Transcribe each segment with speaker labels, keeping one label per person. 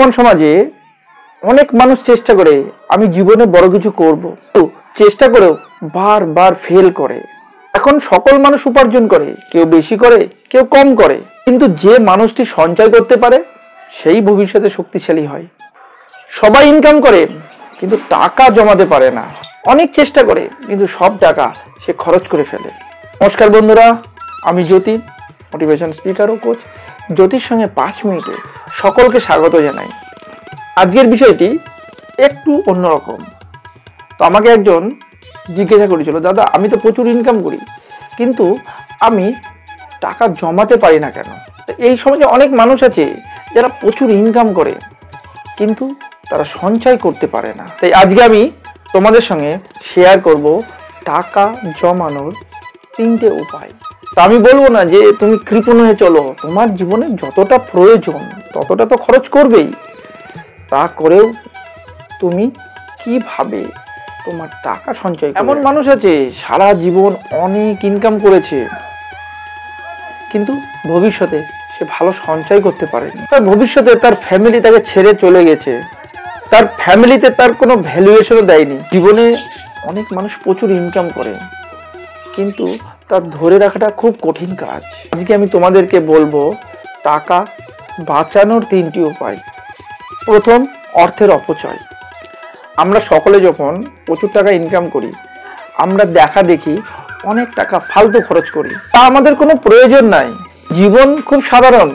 Speaker 1: বর্তমান সমাজে অনেক মানুষ চেষ্টা করে আমি জীবনে বড় কিছু করব, তো চেষ্টা করেও বারবার ফেল করে। এখন সকল মানুষ উপার্জন করে, কেউ বেশি করে কেউ কম করে, কিন্তু যে মানুষটি সঞ্চয় করতে পারে সেই ভবিষ্যতে শক্তিশালী হয়। সবাই ইনকাম করে কিন্তু টাকা জমাতে পারে না, অনেক চেষ্টা করে কিন্তু সব টাকা সে খরচ করে ফেলে। নমস্কার বন্ধুরা, আমি জ্যোতি, মোটিভেশন স্পিকার ও কোচ। জ্যোতির সঙ্গে 5 মিনিটে সকলকে স্বাগত জানাই। আজকের বিষয়টি একটু অন্যরকম। তো আমাকে একজন জিজ্ঞাসা করেছিল, দাদা আমি তো প্রচুর ইনকাম করি কিন্তু আমি টাকা জমাতে পারি না কেন? এই সমাজে অনেক মানুষ আছে যারা প্রচুর ইনকাম করে কিন্তু তারা সঞ্চয় করতে পারে না। তাই আজকে আমি তোমাদের সঙ্গে শেয়ার করব টাকা জমানোর 3টে উপায়। তা আমি বলবো না যে তুমি কৃপণ হয়ে চলো, তোমার জীবনে যতটা প্রয়োজন ততটা তো খরচ করবেই, তা করেও তুমি কিভাবে তোমার টাকা সঞ্চয় করবে। এমন মানুষ আছে সারা জীবন অনেক ইনকাম করেছে কিন্তু ভবিষ্যতে সে ভালো সঞ্চয় করতে পারেনি। তার ভবিষ্যতে তার ফ্যামিলি তাকে ছেড়ে চলে গেছে, তার ফ্যামিলিতে তার কোনো ভ্যালুয়েশনও দেয়নি। জীবনে অনেক মানুষ প্রচুর ইনকাম করে কিন্তু তার ধরে রাখাটা খুব কঠিন কাজ। আজকে আমি তোমাদেরকে বলবো টাকা বাঁচানোর 3টি উপায়। প্রথম, অর্থের অপচয়। আমরা সকলে যখন প্রচুর টাকা ইনকাম করি আমরা দেখা দেখি অনেক টাকা ফালতু খরচ করি, তা আমাদের কোনো প্রয়োজন নাই। জীবন খুব সাধারণ,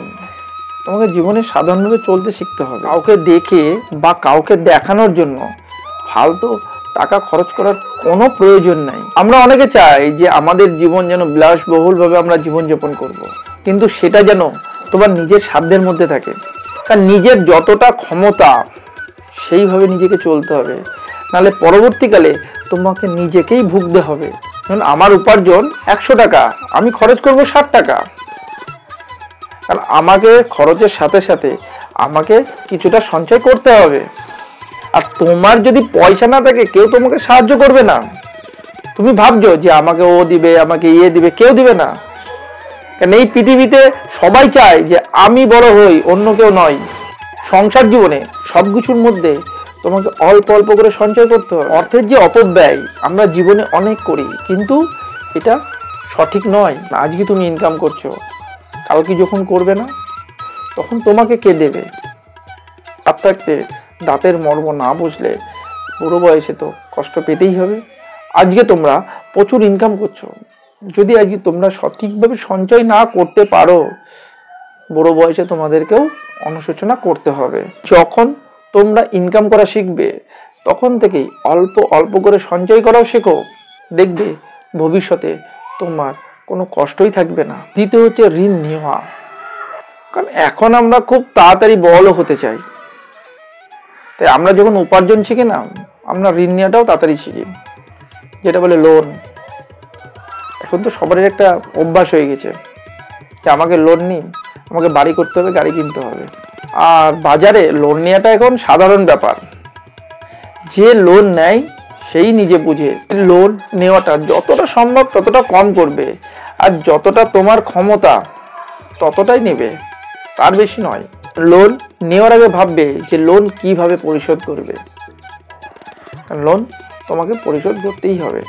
Speaker 1: তোমাকে জীবনে সাধারণভাবে চলতে শিখতে হবে। কাউকে দেখে বা কাউকে দেখানোর জন্য ফালতু টাকা খরচ করার কোনো প্রয়োজন নাই। আমরা অনেকে চাই যে আমাদের জীবন যেন বিলাসবহুলভাবে আমরা জীবনযাপন করব, কিন্তু সেটা যেন তোমার নিজের সাধ্যের মধ্যে থাকে। কারণ নিজের যতটা ক্ষমতা সেইভাবে নিজেকে চলতে হবে, নাহলে পরবর্তীকালে তোমাকে নিজেকেই ভুগতে হবে। কারণ আমার উপার্জন 100 টাকা, আমি খরচ করব 60 টাকা। কারণ আমাকে খরচের সাথে সাথে আমাকে কিছুটা সঞ্চয় করতে হবে। আর তোমার যদি পয়সা না থাকে কেউ তোমাকে সাহায্য করবে না। তুমি ভাবছো যে আমাকে ও দিবে, আমাকে দিবে, কেউ দিবে না। কারণ এই পৃথিবীতে সবাই চায় যে আমি বড় হই, অন্য কেউ নয়। সংসার জীবনে সবকিছুর মধ্যে তোমাকে অল্প অল্প করে সঞ্চয় করতে হবে। অর্থের যে অপব্যয় আমরা জীবনে অনেক করি কিন্তু এটা সঠিক নয়। আজকে তুমি ইনকাম করছো, কালকে যখন করবে না তখন তোমাকে কে দেবে? থাকতে দাঁতের মর্ম না বুঝলে বুড়ো বয়সে তো কষ্ট পেতেই হবে। আজকে তোমরা প্রচুর ইনকাম করছো, যদি আজকে তোমরা সঠিকভাবে সঞ্চয় না করতে পারো বুড়ো বয়সে তোমাদেরকেও অনুশোচনা করতে হবে। যখন তোমরা ইনকাম করা শিখবে তখন থেকেই অল্প অল্প করে সঞ্চয় করাও শেখো, দেখবে ভবিষ্যতে তোমার কোনো কষ্টই থাকবে না। দ্বিতীয় হচ্ছে ঋণ নেওয়া। কারণ এখন আমরা খুব তাড়াতাড়ি বড়লোক হতে চাই, তাই আমরা যখন উপার্জন শিখি না আমরা ঋণ নেওয়াটাও তাড়াতাড়ি শিখি, যেটা বলে লোন। এখন তো সবারই একটা অভ্যাস হয়ে গেছে যে আমাকে লোন নিই, আমাকে বাড়ি করতে হবে, গাড়ি কিনতে হবে। আর বাজারে লোন নেওয়াটা এখন সাধারণ ব্যাপার। যে লোন নেয় সেই নিজে বুঝে লোন নেওয়াটা যতটা সম্ভব ততটা কম করবে, আর যতটা তোমার ক্ষমতা ততটাই নেবে, তার বেশি নয়। লোন নেওয়ার আগে ভাববে যে লোন কিভাবে পরিশোধ করবে। লোন তোমাকে পরিশোধ করতেই হবে,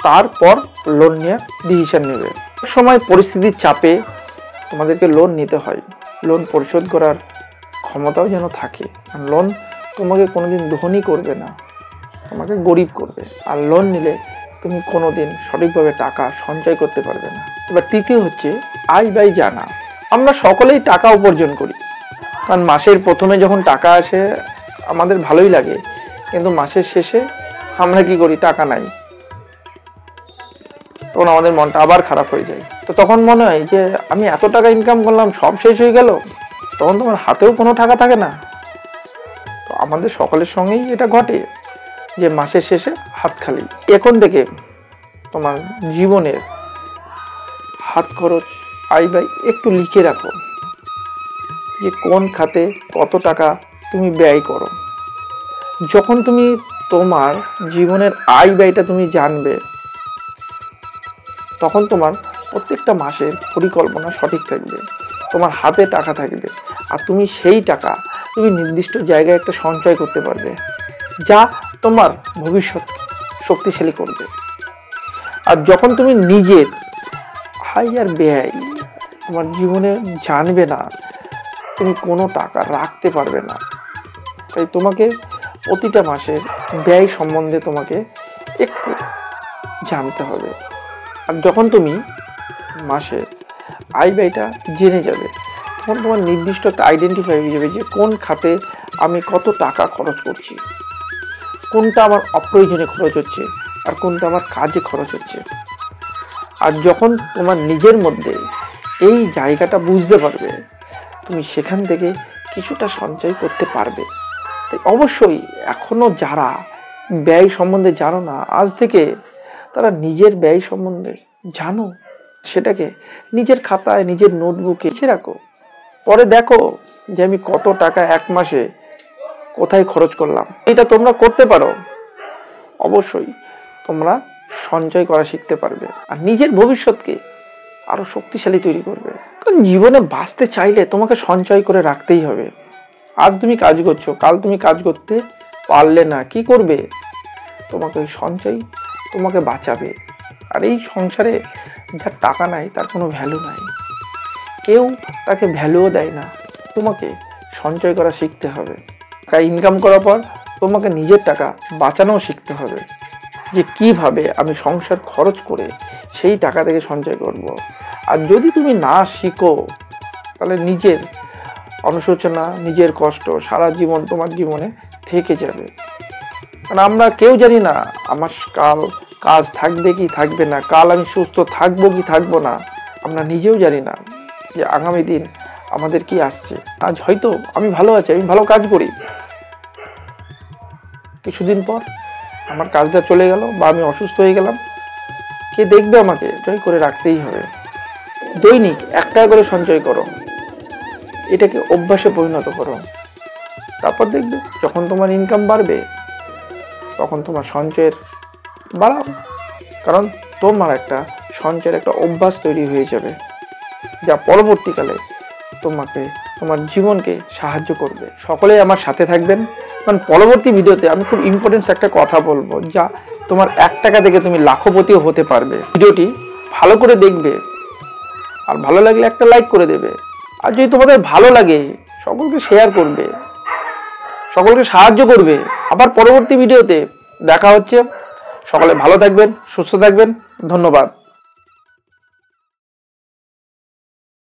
Speaker 1: তারপর লোন নেওয়ার ডিসিশন নেবে। সময় পরিস্থিতির চাপে তোমাদেরকে লোন নিতে হয়, লোন পরিশোধ করার ক্ষমতাও যেন থাকে। লোন তোমাকে কোনোদিন ধনী করবে না, তোমাকে গরিব করবে। আর লোন নিলে তুমি কোনোদিন সঠিকভাবে টাকা সঞ্চয় করতে পারবে না। এবার তৃতীয় হচ্ছে আয় ব্যয় জানা। আমরা সকলেই টাকা উপার্জন করি, কারণ মাসের প্রথমে যখন টাকা আসে আমাদের ভালোই লাগে, কিন্তু মাসের শেষে আমরা কি করি? টাকা নাই, তখন আমাদের মনটা আবার খারাপ হয়ে যায়। তো তখন মনে হয় যে আমি এত টাকা ইনকাম করলাম, সব শেষ হয়ে গেল, তখন তোমার হাতেও কোনো টাকা থাকে না। তো আমাদের সকলের সঙ্গেই এটা ঘটে যে মাসের শেষে হাত খালি। এখন থেকে তোমার জীবনের হাত খরচ, আয় ব্যয় একটু লিখে রাখো, যে কোন খাতে কত টাকা তুমি ব্যয় করো। যখন তুমি তোমার জীবনের আয় ব্যয়টা তুমি জানবে তখন তোমার প্রত্যেকটা মাসের পরিকল্পনা সঠিক থাকবে, তোমার হাতে টাকা থাকবে, আর তুমি সেই টাকা তুমি নির্দিষ্ট জায়গায় একটা সঞ্চয় করতে পারবে, যা তোমার ভবিষ্যৎ শক্তিশালী করবে। আর যখন তুমি নিজের আয় আর ব্যয় তোমার জীবনে জানবে না, তুমি কোনো টাকা রাখতে পারবে না। তাই তোমাকে প্রতিটা মাসের ব্যয় সম্বন্ধে তোমাকে একটু জানতে হবে। আর যখন তুমি মাসের আয় ব্যয়টা জেনে যাবে, তখন তোমার নির্দিষ্ট একটা আইডেন্টিফাই হয়ে যাবে যে কোন খাতে আমি কত টাকা খরচ করছি, কোনটা আমার অপ্রয়োজনে খরচ হচ্ছে আর কোনটা আমার কাজে খরচ হচ্ছে। আর যখন তোমার নিজের মধ্যে এই জায়গাটা বুঝতে পারবে, তুমি সেখান থেকে কিছুটা সঞ্চয় করতে পারবে। তাই অবশ্যই এখনো যারা ব্যয় সম্বন্ধে জানো না, আজ থেকে তারা নিজের ব্যয় সম্বন্ধে জানো, সেটাকে নিজের খাতায় নিজের নোটবুকে লিখে রাখো। পরে দেখো যে আমি কত টাকা এক মাসে কোথায় খরচ করলাম। এটা তোমরা করতে পারো, অবশ্যই তোমরা সঞ্চয় করা শিখতে পারবে আর নিজের ভবিষ্যৎকে আরো শক্তিশালী তৈরি করবে। কারণ জীবনে বাঁচতে চাইলে তোমাকে সঞ্চয় করে রাখতেই হবে। আজ তুমি কাজ করছো, কাল তুমি কাজ করতে পারলে না, কি করবে? তোমাকে সঞ্চয় তোমাকে বাঁচাবে। আর এই সংসারে যার টাকা নাই তার কোনো ভ্যালু নাই, কেউ তাকে ভ্যালুও দেয় না। তোমাকে সঞ্চয় করা শিখতে হবে। টাকা ইনকাম করার পর তোমাকে নিজের টাকা বাঁচানো শিখতে হবে, যে কিভাবে আমি সংসার খরচ করে সেই টাকা থেকে সঞ্চয় করব। আর যদি তুমি না শিখো, তাহলে নিজের অনুশোচনা, নিজের কষ্ট সারা জীবন তোমার জীবনে থেকে যাবে। কারণ আমরা কেউ জানি না আমার কাল কাজ থাকবে কি থাকবে না, কাল আমি সুস্থ থাকবো কি থাকবো না, আমরা নিজেও জানি না যে আগামী দিন আমাদের কি আসছে। আজ হয়তো আমি ভালো আছি, আমি ভালো কাজ করি, কিছুদিন পর আমার কাজটা চলে গেল বা আমি অসুস্থ হয়ে গেলাম, কে দেখবে? আমাকে জয় করে রাখতেই হবে। দৈনিক 1 টাকা করে সঞ্চয় করো, এটাকে অভ্যাসে পরিণত করো। তারপর দেখবে যখন তোমার ইনকাম বাড়বে, তখন তোমার সঞ্চয়ের বাড়াও। কারণ তোমার একটা সঞ্চয়ের একটা অভ্যাস তৈরি হয়ে যাবে, যা পরবর্তীকালে তোমাকে তোমার জীবনকে সাহায্য করবে। সকলেই আমার সাথে থাকবেন, কারণ পরবর্তী ভিডিওতে আমি খুব ইম্পর্টেন্ট একটা কথা বলবো, যা তোমার 1 টাকা থেকে তুমি লাখপতিও হতে পারবে। ভিডিওটি ভালো করে দেখবে, আর ভালো লাগলে একটা লাইক করে দেবে। আর যদি তোমাদের ভালো লাগে, সকলকে শেয়ার করবে, সকলকে সাহায্য করবে। আবার পরবর্তী ভিডিওতে দেখা হচ্ছে। সকলে ভালো থাকবেন, সুস্থ থাকবেন। ধন্যবাদ।